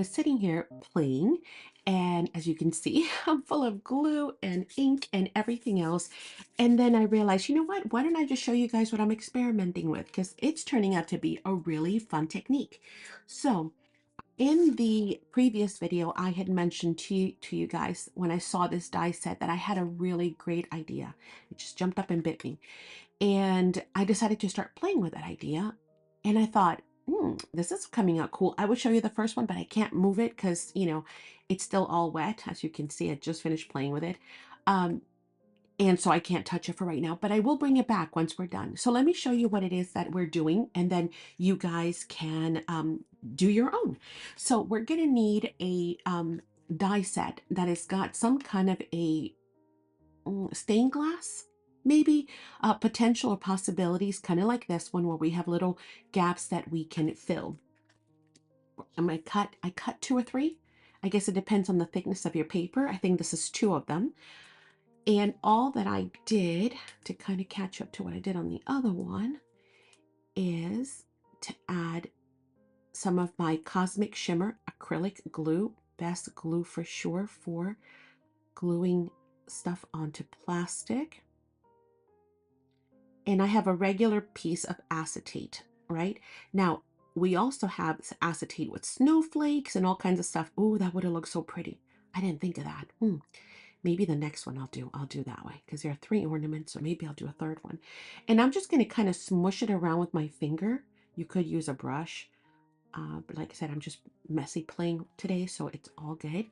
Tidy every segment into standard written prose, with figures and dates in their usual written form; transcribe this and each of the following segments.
was sitting here playing, and as you can see, I'm full of glue and ink and everything else. And then I realized, you know what? Why don't I just show you guys what I'm experimenting with? Because it's turning out to be a really fun technique. So in the previous video, I had mentioned to you guys when I saw this die set that I had a really great idea. It just jumped up and bit me. And I decided to start playing with that idea. And I thought, this is coming out cool. I would show you the first one, but I can't move it because, it's still all wet. As you can see, I just finished playing with it. Um, and so I can't touch it for right now, but I will bring it back once we're done. So let me show you what it is that we're doing, and then you guys can do your own. So we're going to need a die set that has got some kind of a stained glass, maybe potential or possibilities, kind of like this one where we have little gaps that we can fill. I cut two or three. I guess it depends on the thickness of your paper. I think this is two of them. And all that I did to kind of catch up to what I did on the other one is to add some of my Cosmic Shimmer acrylic glue, best glue for sure for gluing stuff onto plastic. And I have a regular piece of acetate, right? Now, we also have acetate with snowflakes and all kinds of stuff. Oh, that would have looked so pretty. I didn't think of that. Maybe the next one I'll do that way because there are three ornaments, so maybe I'll do a third one. And I'm just going to kind of smush it around with my finger. You could use a brush, but like I said, I'm just messy playing today, so it's all good.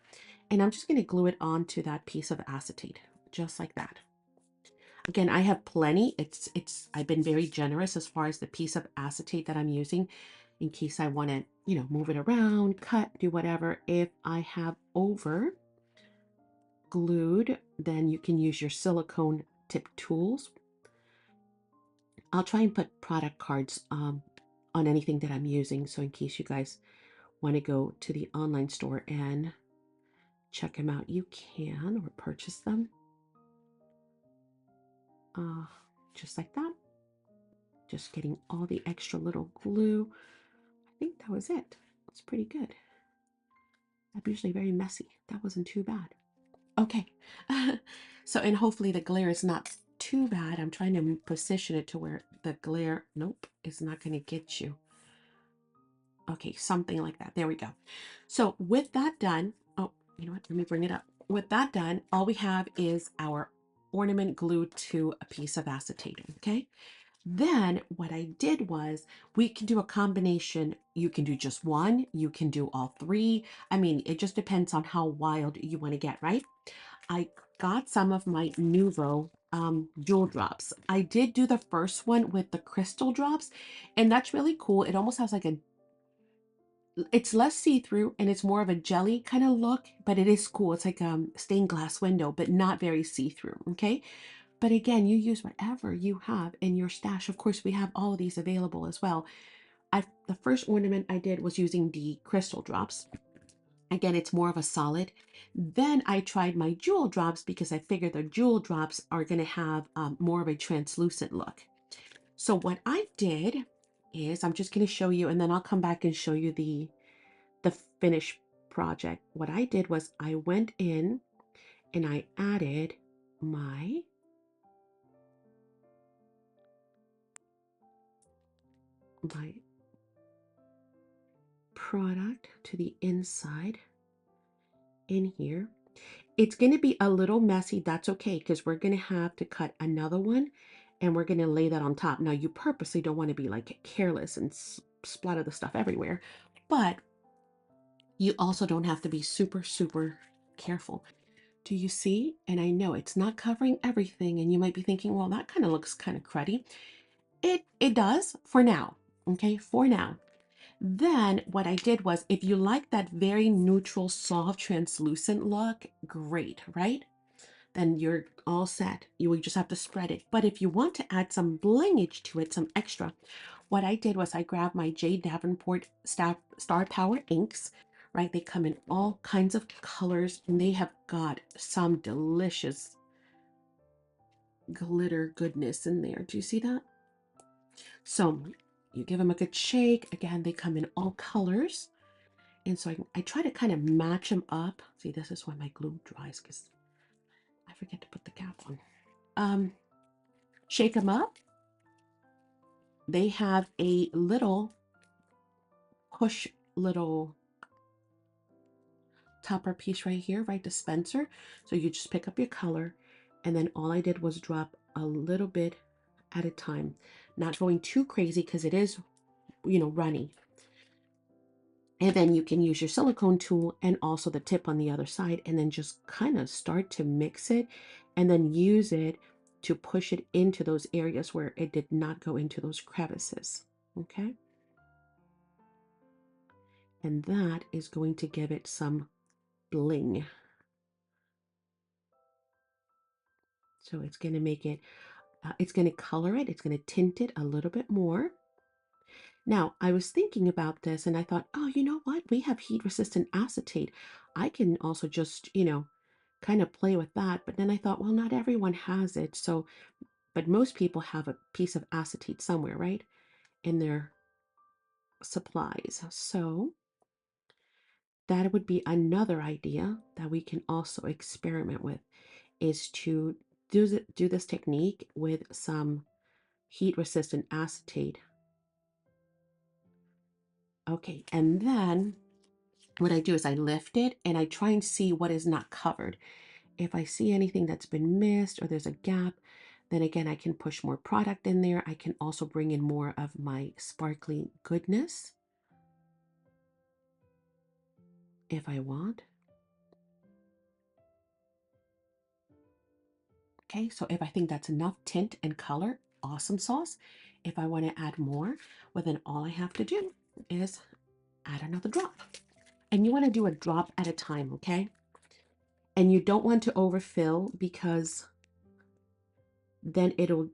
And I'm just going to glue it onto that piece of acetate, just like that. Again, I have plenty. I've been very generous as far as the piece of acetate that I'm using in case I want to, move it around, cut, do whatever. If I have over glued, then you can use your silicone tip tools. I'll try and put product cards on anything that I'm using. So in case you guys want to go to the online store and check them out, you can, or purchase them. Just like that. Just getting all the extra little glue. I think that was it. It's pretty good. I'm usually very messy. That wasn't too bad. Okay. So, and hopefully the glare is not too bad. I'm trying to position it to where the glare, nope, is not going to get you. Okay, something like that. There we go. So with that done, oh, you know what? Let me bring it up. With that done, all we have is our ornament glued to a piece of acetate, okay? Then what I did was we can do a combination. You can do just one, you can do all three. I mean, it just depends on how wild you want to get, right? I got some of my Nuvo jewel drops. I did do the first one with the crystal drops, and that's really cool. It almost has like it's less see-through and it's more of a jelly kind of look, but it is cool. It's like a stained glass window, but not very see-through, okay? But again, you use whatever you have in your stash. Of course, we have all of these available as well. The first ornament I did was using the crystal drops. Again, it's more of a solid. Then I tried my jewel drops because I figured the jewel drops are going to have more of a translucent look. So what I did is I'm just going to show you, and then I'll come back and show you the finished project. What I did was I went in and I added my product to the inside in here. It's going to be a little messy. That's okay, because we're going to have to cut another one and we're going to lay that on top. Now, you purposely don't want to be like careless and splatter the stuff everywhere, but you also don't have to be super, super careful. Do you see? And I know it's not covering everything, and you might be thinking, well, that kind of looks kind of cruddy. It does for now, okay? For now. Then what I did was, if you like that very neutral, soft, translucent look, great, right? Then you're all set. You will just have to spread it. But if you want to add some blingage to it, some extra, what I did was I grabbed my J. Davenport Star Power inks, right? They come in all kinds of colors, and they have got some delicious glitter goodness in there. Do you see that? So you give them a good shake. Again, they come in all colors. And so I try to kind of match them up. See, this is why my glue dries because I forget to put the cap on. Shake them up. They have a little push little topper piece right here, right, dispenser. So you just pick up your color, and then all I did was drop a little bit at a time, not going too crazy because it is, runny. And then you can use your silicone tool and also the tip on the other side, and then just kind of start to mix it and then use it to push it into those areas where it did not go into those crevices. Okay. And that is going to give it some bling. So it's going to make it, it's going to color it, it's going to tint it a little bit more. Now, I was thinking about this and I thought, oh, you know what? We have heat resistant acetate. I can also just, kind of play with that. But then I thought, well, not everyone has it. So, but most people have a piece of acetate somewhere, right? In their supplies. So that would be another idea that we can also experiment with, is to do this technique with some heat resistant acetate. Okay, and then what I do is I lift it and I try and see what is not covered. If I see anything that's been missed or there's a gap, then again, I can push more product in there. I can also bring in more of my sparkly goodness if I want. Okay, so if I think that's enough tint and color, awesome sauce. If I want to add more, well, then all I have to do is add another drop. And you want to do a drop at a time, okay? And you don't want to overfill because then it'll,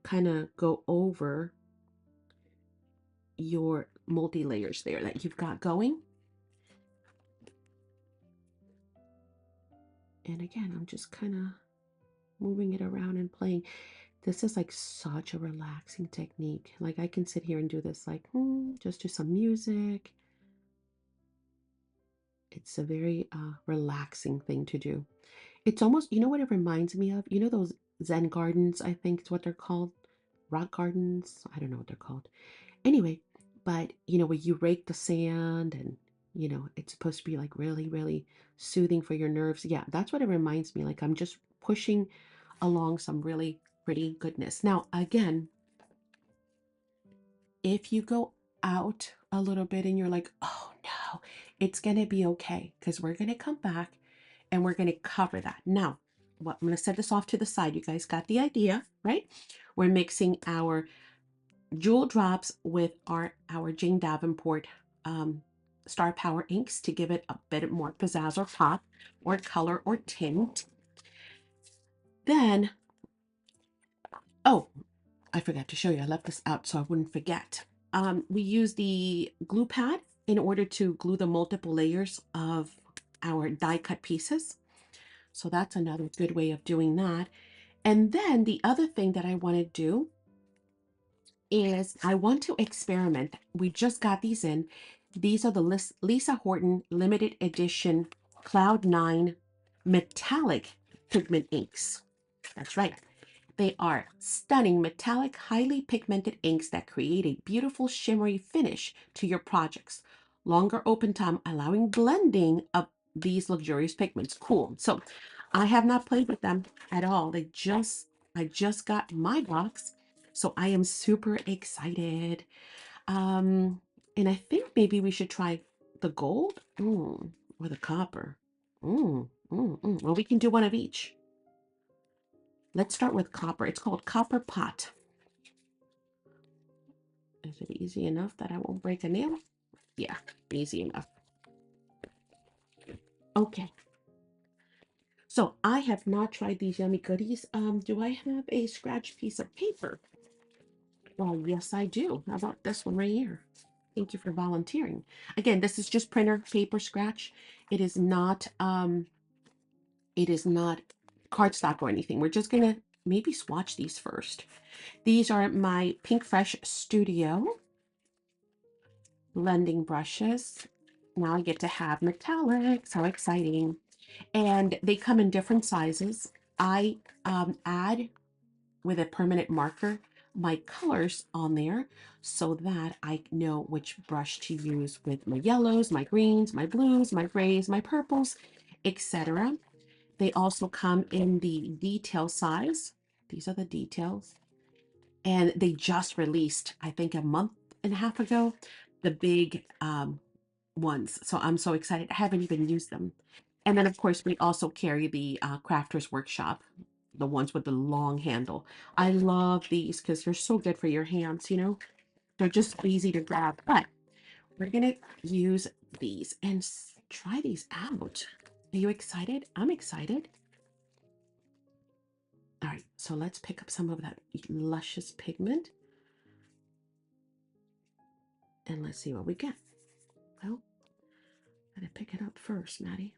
kind of go over your multi-layers there that you've got going. And again, I'm just kind of moving it around and playing. This is like such a relaxing technique. Like I can sit here and do this like, just do some music. It's a very relaxing thing to do. It's almost, you know what it reminds me of? You know those Zen gardens, I think is what they're called? Rock gardens? I don't know what they're called. Anyway, but where you rake the sand and it's supposed to be like really, really soothing for your nerves. Yeah, that's what it reminds me. Like I'm just pushing along some really pretty goodness. Now, again, if you go out a little bit and you're like, oh no, it's going to be okay because we're going to come back and we're going to cover that. Now, what I'm going to set this off to the side. You guys got the idea, right? We're mixing our jewel drops with our Jane Davenport Star Power inks to give it a bit more pizzazz or pop or color or tint. Then, oh, I forgot to show you. I left this out so I wouldn't forget. We use the glue pad in order to glue the multiple layers of our die cut pieces. So that's another good way of doing that. And then the other thing that I want to do is I want to experiment. We just got these in. These are the Lisa Horton limited edition Cloud 9 metallic pigment inks. That's right. They are stunning metallic, highly pigmented inks that create a beautiful shimmery finish to your projects. Longer open time, allowing blending of these luxurious pigments. Cool. So I have not played with them at all. I just got my box, so I am super excited. And I think maybe we should try the gold, or the copper. Well, we can do one of each. Let's start with copper. It's called Copper Pot. Is it easy enough that I won't break a nail? Yeah, easy enough. Okay. So I have not tried these yummy goodies. Do I have a scratch piece of paper? Well, yes, I do. How about this one right here? Thank you for volunteering. Again, this is just printer paper scratch. It is not cardstock or anything. We're just gonna maybe swatch these first. These are my Pink Fresh Studio blending brushes. Now I get to have metallics. How exciting. And they come in different sizes. I add with a permanent marker my colors on there so that I know which brush to use with my yellows, my greens, my blues, my grays, my purples, etc. They also come in the detail size. These are the details. And they just released, I think a month and a half ago, the big ones. So I'm so excited. I haven't even used them. And then, of course, we also carry the Crafters Workshop, the ones with the long handle. I love these because they're so good for your hands, you know? They're just easy to grab. But we're going to use these and try these out. Are you excited? I'm excited. All right, so let's pick up some of that luscious pigment. And let's see what we get. Well, gotta pick it up first, Maddie.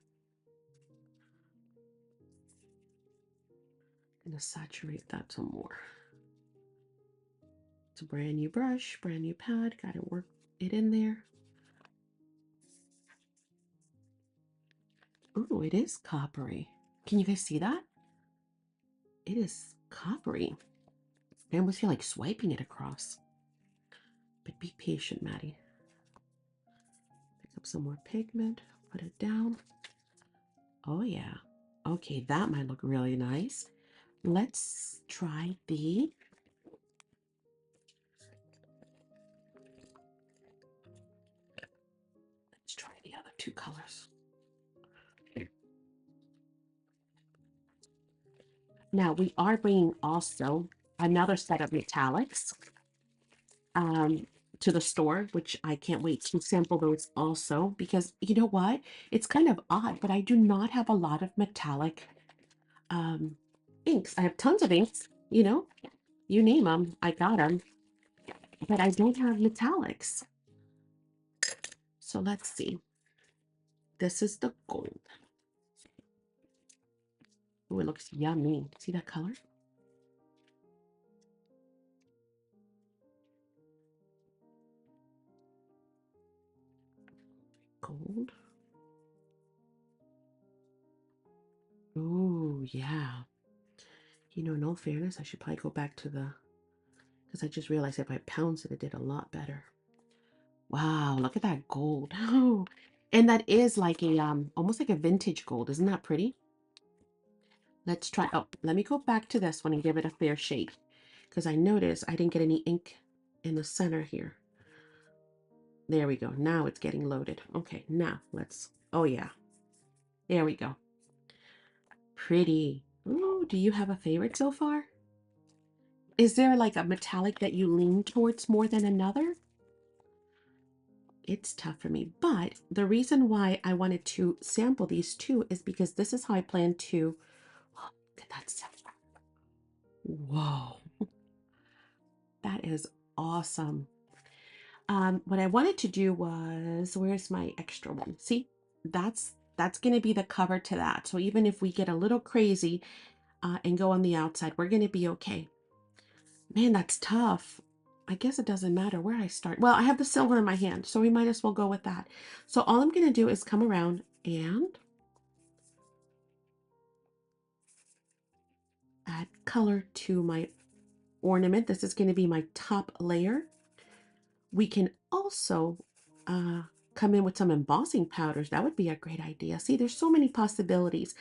Gonna saturate that some more. It's a brand new brush, brand new pad. Gotta work it in there. Oh, it is coppery. Can you guys see that? It is coppery. I almost feel like swiping it across. But be patient, Maddie. Pick up some more pigment, put it down. Oh yeah. Okay, that might look really nice. Let's try the other two colors. Now we are bringing also another set of metallics to the store, which I can't wait to sample those also, because you know what? It's kind of odd, but I do not have a lot of metallic inks. I have tons of inks, you know, you name them, I got them, but I don't have metallics. So let's see. This is the gold. Oh, it looks yummy. See that color? Gold. Oh, yeah. You know, in all fairness, I should probably go back to the, because I just realized if I pounced it did a lot better. Wow, look at that gold. Oh, and that is like a almost like a vintage gold. Isn't that pretty? Let's try. Oh, let me go back to this one and give it a fair shake, because I noticed I didn't get any ink in the center here. There we go. Now it's getting loaded. Okay, now let's. Oh yeah, there we go. Pretty. Oh, do you have a favorite so far? Is there like a metallic that you lean towards more than another? It's tough for me, but the reason why I wanted to sample these two is because this is how I plan to. Oh, look at that stuff. Whoa, that is awesome. What I wanted to do was, where's my extra one? See, that's going to be the cover to that. So even if we get a little crazy and go on the outside, we're going to be okay. Man, that's tough. I guess it doesn't matter where I start. Well, I have the silver in my hand, so we might as well go with that. So all I'm going to do is come around and add color to my ornament. This is going to be my top layer. We can also come in with some embossing powders. That would be a great idea. See, there's so many possibilities.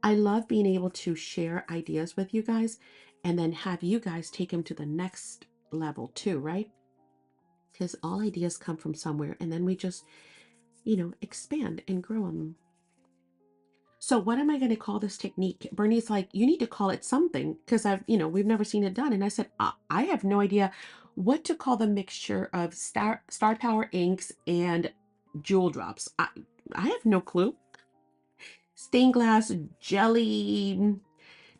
I love being able to share ideas with you guys and then have you guys take them to the next level too, right? Because all ideas come from somewhere and then we just, you know, expand and grow on them. So what am I going to call this technique? Bernie's like, you need to call it something because we've never seen it done. And I said, I have no idea what to call the mixture of Star Power inks and jewel drops. I have no clue. Stained glass jelly,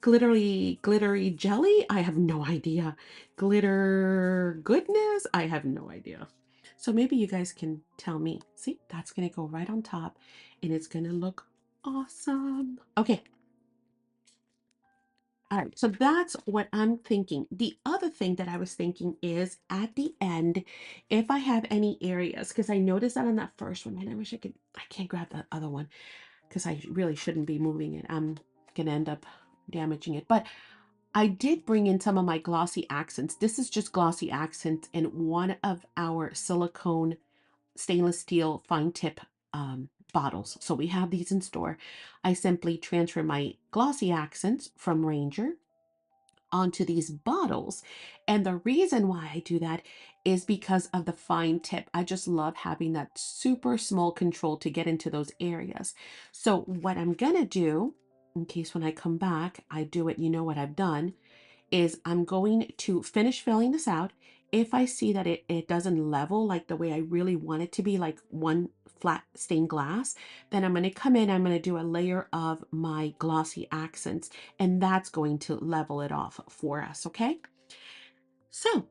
glittery jelly. I have no idea. Glitter goodness. I have no idea. So maybe you guys can tell me. See, that's going to go right on top and it's going to look awesome. Okay. All right, so that's what I'm thinking. The other thing that I was thinking is at the end, if I have any areas, because I noticed that on that first one, and I wish I can't grab that other one because I really shouldn't be moving it. I'm gonna end up damaging it. But I did bring in some of my glossy accents. This is just glossy accents in one of our silicone stainless steel fine tip bottles. So we have these in store. I simply transfer my glossy accents from Ranger onto these bottles. And the reason why I do that is because of the fine tip. I just love having that super small control to get into those areas. So what I'm gonna do, in case when I come back, I do it, you know what I've done, is I'm going to finish filling this out. If I see that it doesn't level like the way I really want it to be, like one flat stained glass, then I'm going to come in, I'm going to do a layer of my glossy accents, and that's going to level it off for us, okay? So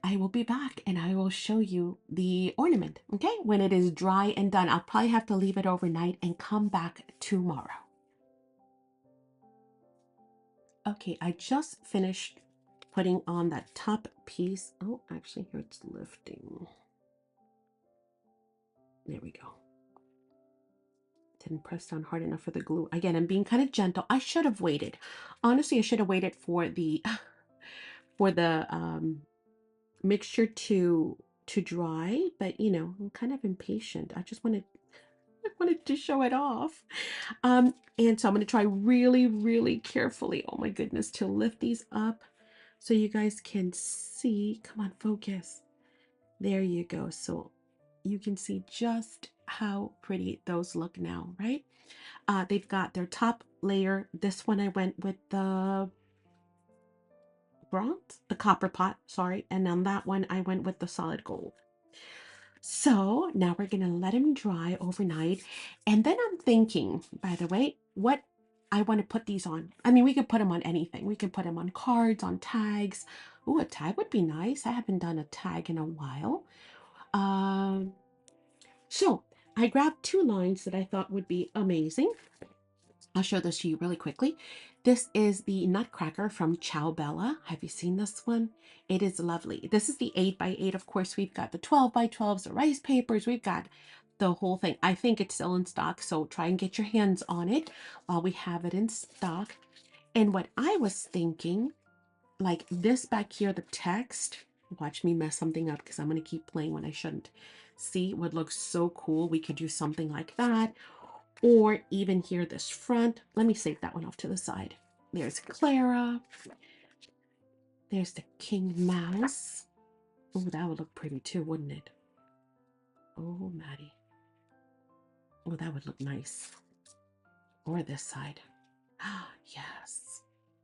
I will be back and I will show you the ornament, okay? When it is dry and done, I'll probably have to leave it overnight and come back tomorrow. Okay, I just finished putting on that top piece. Oh, actually, here it's lifting. There we go. Didn't press down hard enough for the glue. Again, I'm being kind of gentle. I should have waited. Honestly, I should have waited for the for the mixture to dry, but you know, I'm kind of impatient. I wanted to show it off. And so I'm going to try really, really carefully, oh my goodness, to lift these up so you guys can see. Come on, focus. There you go. So you can see just how pretty those look now, right? They've got their top layer. This one I went with the bronze, the copper pot, sorry. And on that one, I went with the solid gold. So now we're going to let them dry overnight. And then I'm thinking, by the way, what I want to put these on. I mean, we could put them on anything. We could put them on cards, on tags. Oh, a tag would be nice. I haven't done a tag in a while. Um, so I grabbed two lines that I thought would be amazing. I'll show this to you really quickly. This is the Nutcracker from Ciao Bella. Have you seen this one? It is lovely. This is the 8x8. Of course, we've got the 12x12s, the rice papers. We've got the whole thing. I think it's still in stock, so try and get your hands on it while we have it in stock. And what I was thinking, like this back here, the text, watch me mess something up because I'm going to keep playing when I shouldn't. See what looks so cool? We could do something like that. Or even here, this front. Let me save that one off to the side. There's Clara. There's the King Mouse. Oh, that would look pretty too, wouldn't it? Oh, Maddie. Oh, that would look nice. Or this side. Ah, yes.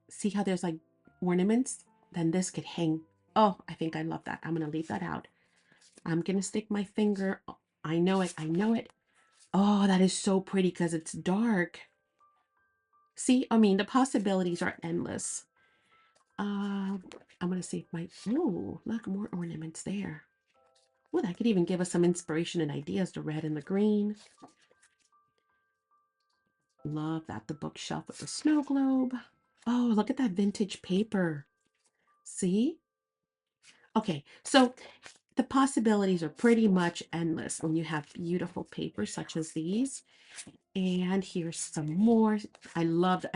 See how there's like ornaments? Then this could hang. Oh, I think I love that. I'm going to leave that out. I'm going to stick my finger. Oh, I know it. I know it. Oh, that is so pretty because it's dark. See, I mean, the possibilities are endless. I'm going to save my, oh, look, more ornaments there. Well, that could even give us some inspiration and ideas, the red and the green. Love that, the bookshelf with the snow globe. Oh, look at that vintage paper. See? Okay, so the possibilities are pretty much endless when you have beautiful papers such as these. And here's some more. I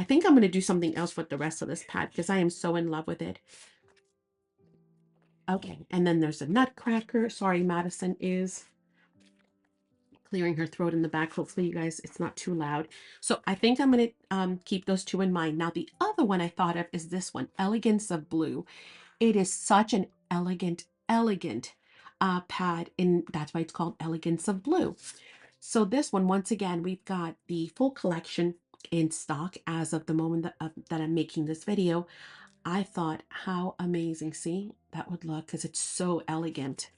think I'm going to do something else with the rest of this pad because I am so in love with it. Okay, and then there's a Nutcracker. Sorry, Madison is clearing her throat in the back. Hopefully, you guys, it's not too loud. So I think I'm going to keep those two in mind. Now, the other one I thought of is this one, Elegance of Blue. It is such an elegant pad, and that's why it's called Elegance of Blue. So this one, once again, we've got the full collection in stock as of the moment that I'm making this video. I thought, how amazing. See, that would look, because it's so elegant.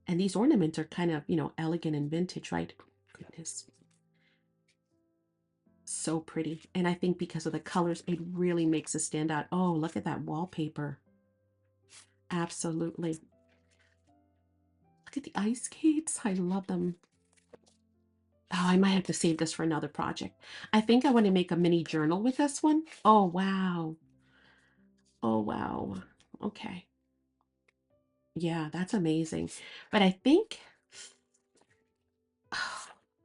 And these ornaments are kind of, you know, elegant and vintage, right? Goodness. So pretty. And I think because of the colors, it really makes it stand out. Oh, look at that wallpaper. Absolutely. Look at the ice skates. I love them. Oh, I might have to save this for another project. I think I want to make a mini journal with this one. Oh, wow. Oh, wow. Okay. Yeah, that's amazing. But I think,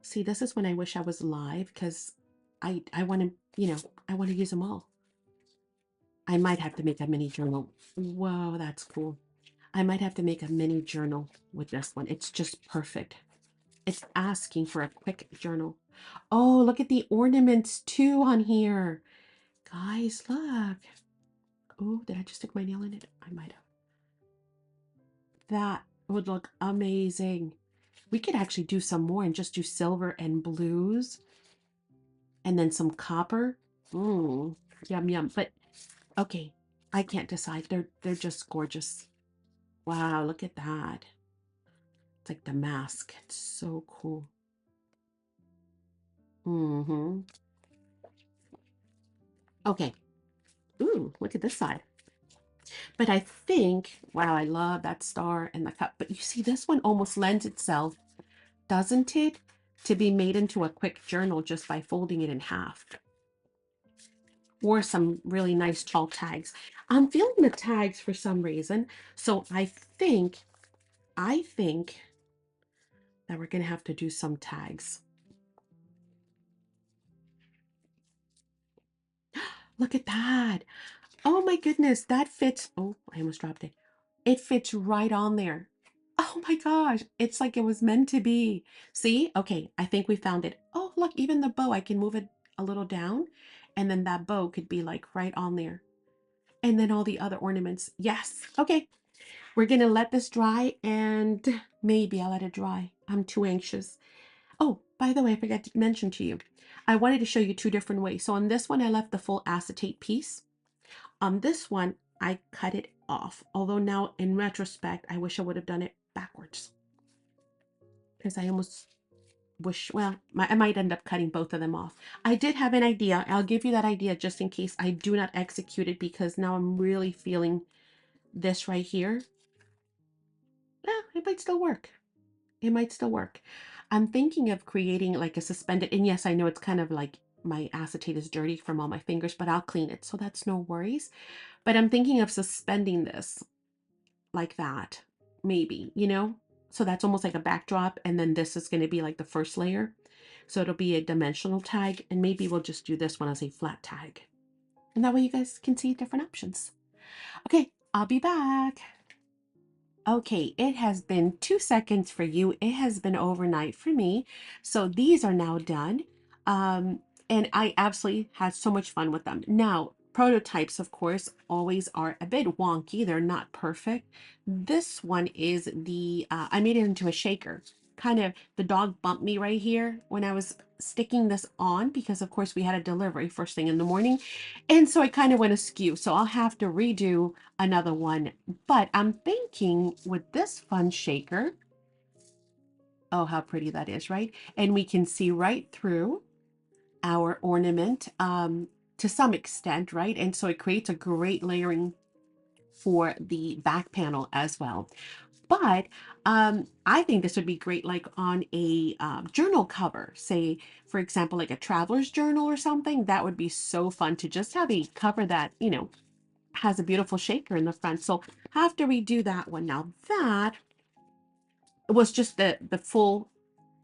see, this is when I wish I was live because I want to, I want to use them all. I might have to make a mini journal. Whoa, that's cool. I might have to make a mini journal with this one. It's just perfect. It's asking for a quick journal. Oh, look at the ornaments too on here. Guys, look. Oh, did I just stick my nail in it? I might have. That would look amazing. We could actually do some more and just do silver and blues and then some copper. Mmm, yum yum. But okay, I can't decide. They're just gorgeous. Wow, look at that. It's like the mask. It's so cool. Mm-hmm. Okay. Ooh, look at this side. But I think, wow, I love that star and the cup. But you see, this one almost lends itself, doesn't it, to be made into a quick journal just by folding it in half. Or some really nice tall tags. I'm feeling the tags for some reason. So I think that we're going to have to do some tags. Look at that. Oh my goodness, that fits. Oh, I almost dropped it. It fits right on there. Oh my gosh, it's like it was meant to be. See? Okay, I think we found it. Oh, look, even the bow, I can move it a little down, and then that bow could be like right on there. And then all the other ornaments. Yes. Okay, we're gonna let this dry, and maybe I'll let it dry. I'm too anxious. Oh, by the way, I forgot to mention to you, I wanted to show you two different ways. So on this one, I left the full acetate piece. On this one, I cut it off. Although now, in retrospect, I wish I would have done it backwards. Because I almost wish, well, I might end up cutting both of them off. I did have an idea. I'll give you that idea just in case I do not execute it, because now I'm really feeling this right here. Yeah, it might still work. It might still work. I'm thinking of creating like a suspended, and yes, I know it's kind of like my acetate is dirty from all my fingers, but I'll clean it, so that's no worries. But I'm thinking of suspending this like that, maybe, So that's almost like a backdrop, and then this is going to be like the first layer. So it'll be a dimensional tag, and maybe we'll just do this one as a flat tag. And that way you guys can see different options. Okay, I'll be back. Okay, it has been 2 seconds for you. It has been overnight for me. So these are now done. Um, and I absolutely had so much fun with them. Now, prototypes, of course, always are a bit wonky. They're not perfect. This one is I made it into a shaker. Kind of, the dog bumped me right here when I was sticking this on because, of course, we had a delivery first thing in the morning. And so I kind of went askew. So I'll have to redo another one, but I'm thinking with this fun shaker, oh, how pretty that is, right? And we can see right through our ornament to some extent, right? And so it creates a great layering for the back panel as well. But I think this would be great like on a journal cover, say, for example, like a traveler's journal or something. That would be so fun to just have a cover that, has a beautiful shaker in the front. So have to redo that one. Now that was just the full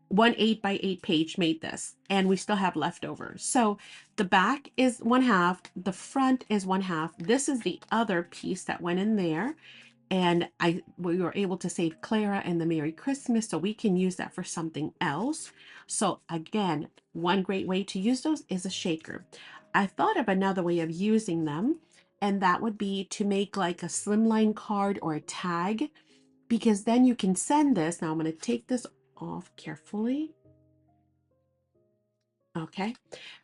1 8 by 8 page made this, and we still have leftovers. So the back is 1/2, the front is 1/2. This is the other piece that went in there, and we were able to save Clara and the Merry Christmas, so we can use that for something else. So again, one great way to use those is a shaker. I thought of another way of using them, and that would be to make like a slimline card or a tag, because then you can send this. Now I'm going to take this off carefully. Okay,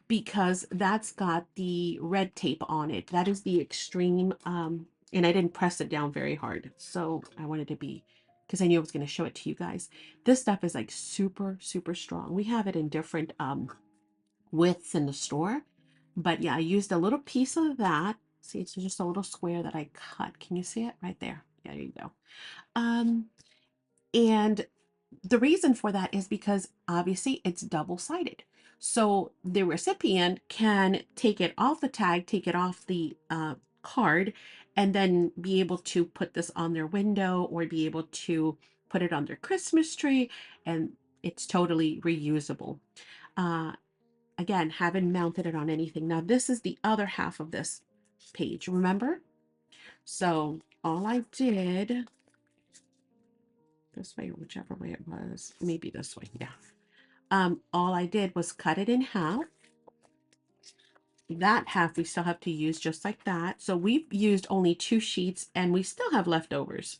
because that's got the red tape on it. That is the extreme, and I didn't press it down very hard. So I wanted to be, because I knew I was going to show it to you guys. This stuff is like super, super strong. We have it in different widths in the store. But yeah, I used a little piece of that. See, it's just a little square that I cut. Can you see it right there? Yeah, there you go. And the reason for that is because obviously it's double-sided. So the recipient can take it off the tag, take it off the card and then be able to put this on their window or be able to put it on their Christmas tree, and it's totally reusable. Uh, Again, haven't mounted it on anything. Now, this is the other half of this page, remember? So all I did, this way or whichever way it was, maybe this way, yeah. All I did was cut it in half. That half we still have to use just like that. So we've used only 2 sheets and we still have leftovers.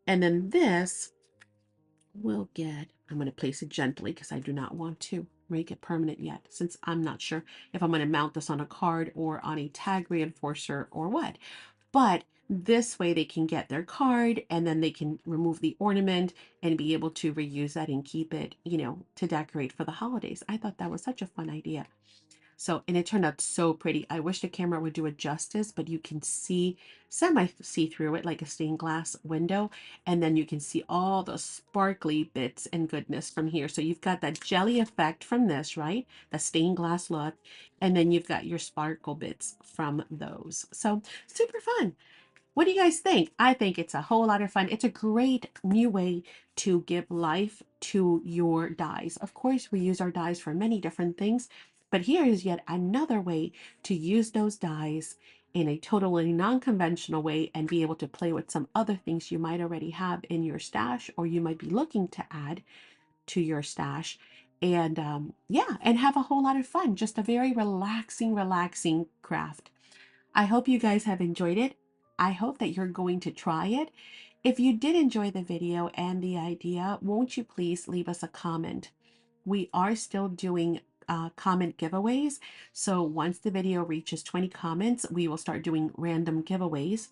And then this will get, I'm going to place it gently because I do not want to make it permanent yet, since I'm not sure if I'm going to mount this on a card or on a tag reinforcer or what. But this way they can get their card and then they can remove the ornament and be able to reuse that and keep it, you know, to decorate for the holidays. I thought that was such a fun idea. So, and it turned out so pretty. I wish the camera would do it justice, but you can see see through it like a stained glass window. And then you can see all the sparkly bits and goodness from here. So you've got that jelly effect from this, right? The stained glass look. And then you've got your sparkle bits from those. So super fun. What do you guys think? I think it's a whole lot of fun. It's a great new way to give life to your dies. Of course, we use our dies for many different things, but here is yet another way to use those dies in a totally non-conventional way and be able to play with some other things you might already have in your stash or you might be looking to add to your stash. And yeah, and have a whole lot of fun. Just a very relaxing craft. I hope you guys have enjoyed it. I hope that you're going to try it. If you did enjoy the video and the idea, won't you please leave us a comment? We are still doing comment giveaways. So once the video reaches 20 comments, we will start doing random giveaways.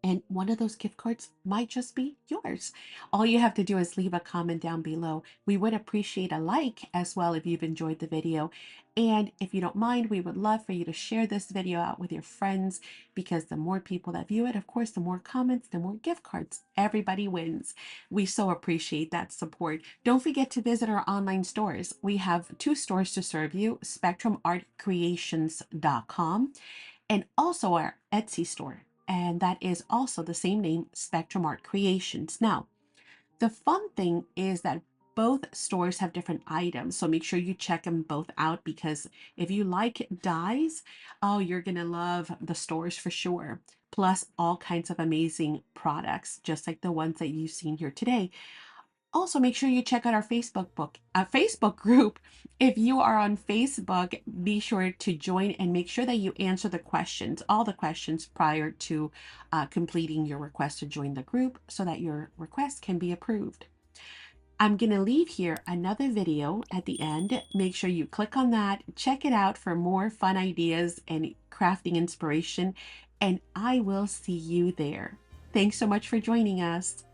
And one of those gift cards might just be yours. All you have to do is leave a comment down below. We would appreciate a like as well if you've enjoyed the video. And if you don't mind, we would love for you to share this video out with your friends, because the more people that view it, of course, the more comments, the more gift cards. Everybody wins. We so appreciate that support. Don't forget to visit our online stores. We have 2 stores to serve you, spectrumartcreations.com and also our Etsy store. And that is also the same name, Spectrum Art Creations. Now, the fun thing is that both stores have different items. So make sure you check them both out, because if you like dies, oh, you're going to love the stores for sure. Plus all kinds of amazing products, just like the ones that you've seen here today. Also, make sure you check out our Facebook group. If you are on Facebook, be sure to join and make sure that you answer the questions, all the questions prior to completing your request to join the group so that your request can be approved. I'm going to leave here another video at the end. Make sure you click on that, check it out for more fun ideas and crafting inspiration, and I will see you there. Thanks so much for joining us.